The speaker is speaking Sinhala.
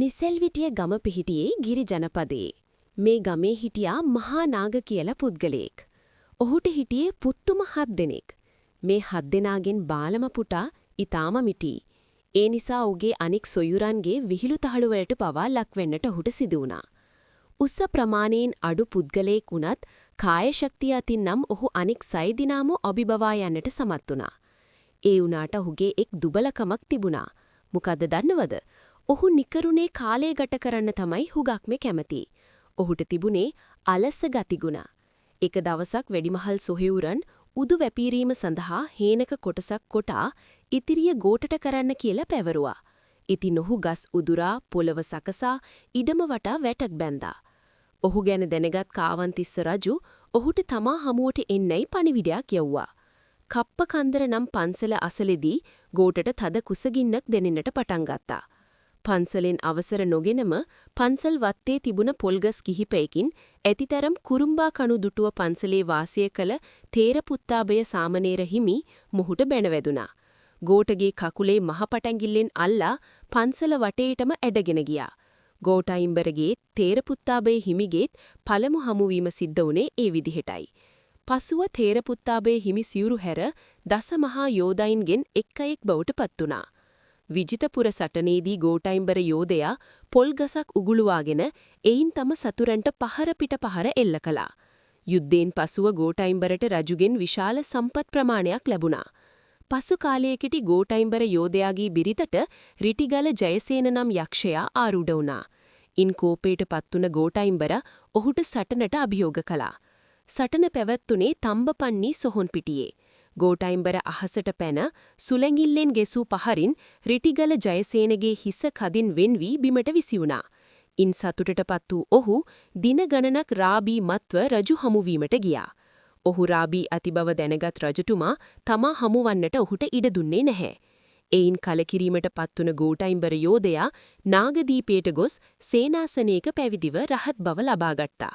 නිසෙල්විටිය ගම පිහිටියේ ගිරි ජනපදයේ. මේ ගමේ හිටියා මහා නාග කියලා පුද්ගලයෙක්. ඔහුට හිටියේ පුත්තුම 7 දෙනෙක්. මේ 7 දෙනාගෙන් බාලම පුතා ඊටාම මිටි. ඒ නිසා ඔහුගේ අනික් සොයුරන්ගේ විහිළු තහළු වලට පවා ලක් වෙන්නට ඔහුට සිදු වුණා. උස්ස ප්‍රමාණයෙන් අඩු පුද්ගලයෙක් වුණත් කාය ශක්තිය අතින් නම් ඔහු අනික් 6 දිනාම අභිබවා යන්නට සමත් වුණා. ඒ වුණාට ඔහුගේ එක් දුබලකමක් තිබුණා. මොකද්ද දන්නවද? ඔහු නිකරුණේ කාලය ගත කරන්න තමයි හුඟක්ම කැමති. ඔහුට තිබුණේ අලස ගතිගුණ. එක දවසක් වැඩිමහල් සොහයුරන් උදු වැපීරීම සඳහා හේනක කොටසක් කොටා ඉතිරිය ගෝටට කරන්න කියලා පැවරුවා. ඉතින් ඔහු ගස් උදුරා පොළව සකසා ඉඩම වටා වැටක් බැන්දා. ඔහු ගැන දැනගත් කාවන්තිස්ස රජු ඔහුට තමා හමුවට එන්නයි පණිවිඩයක් යවුවා. කප්ප කන්දර නම් පන්සල අසලෙදී ගෝටට තද කුසගින්නක් දෙනෙන්නට පටන් ගත්තා. පන්සලෙන් අවසර නොගෙනම පන්සල් වත්තේ තිබුණ පොල්ගස් කිහිපයකින් ඇතිතරම් කුරුම්බා කණු දුටුව පන්සලේ වාසය කළ තේරපුත්තාබය සාමණේර හිමි මොහුට බැනවැදුනා. ගෝටගේ කකුලේ මහ පටැඟිල්ලෙන් අල්ලා පන්සල වටේටම ඇඩගෙන ගියා. ගෝටයිම්බරගේ තේරපුත්තාබය හිමිගේත් පළමු හමුවීම සිද්ධ වුණේ ඒ විදිහටයි. පසුව තේරපුත්තාබය හිමි සිවුරු හැර දසමහා යෝධයින්ගෙන් එක් අයෙක් බවට පත් වුණා. විජිතපුර සටනේදී ගෝටයිම්බර යෝධයා පොල් ගසක් උගුලුවාගෙන එයින් තම සතුරන්ට පහර පිට පහර එල්ල කළා. යුද්ධයෙන් පසුව ගෝටයිම්බරට රජුගෙන් විශාල සම්පත් ප්‍රමාණයක් ලැබුණා. පසු කාලයකදී ගෝටයිම්බර යෝධයාගේ බිරිතට රිටිගල ජයසේන නම් යක්ෂයා ආරූඪ වුණා. ඉන් කෝපයට පත්වුණ ගෝටයිම්බර ඔහුට සටනට අභියෝග කළා. සටන පැවැත්වුණේ තම්බපන්නි සොහොන් පිටියේ. ගෝටයිම්බර අහසට පැන සුලැඟිල්ලෙන් ගෙසූ පහරින් රිටිගල ජයසේනගේ හිස කදින් වෙන් වී බිමට විසි වුණා. ඉන් සතුටටපත් වූ ඔහු දින ගණනක් රාබී මත්ව රජු හමුවීමට ගියා. ඔහු රාබී ඇති බව දැනගත් රජතුමා තමා හමුවන්නට ඔහුට ඉඩ දුන්නේ නැහැ. එයින් කලකිරීමට පත්වුණ ගෝටයිම්බර යෝධයා නාගදීපයට ගොස් සේනාසනයක පැවිදිව රහත් බව ලබා ගත්තා.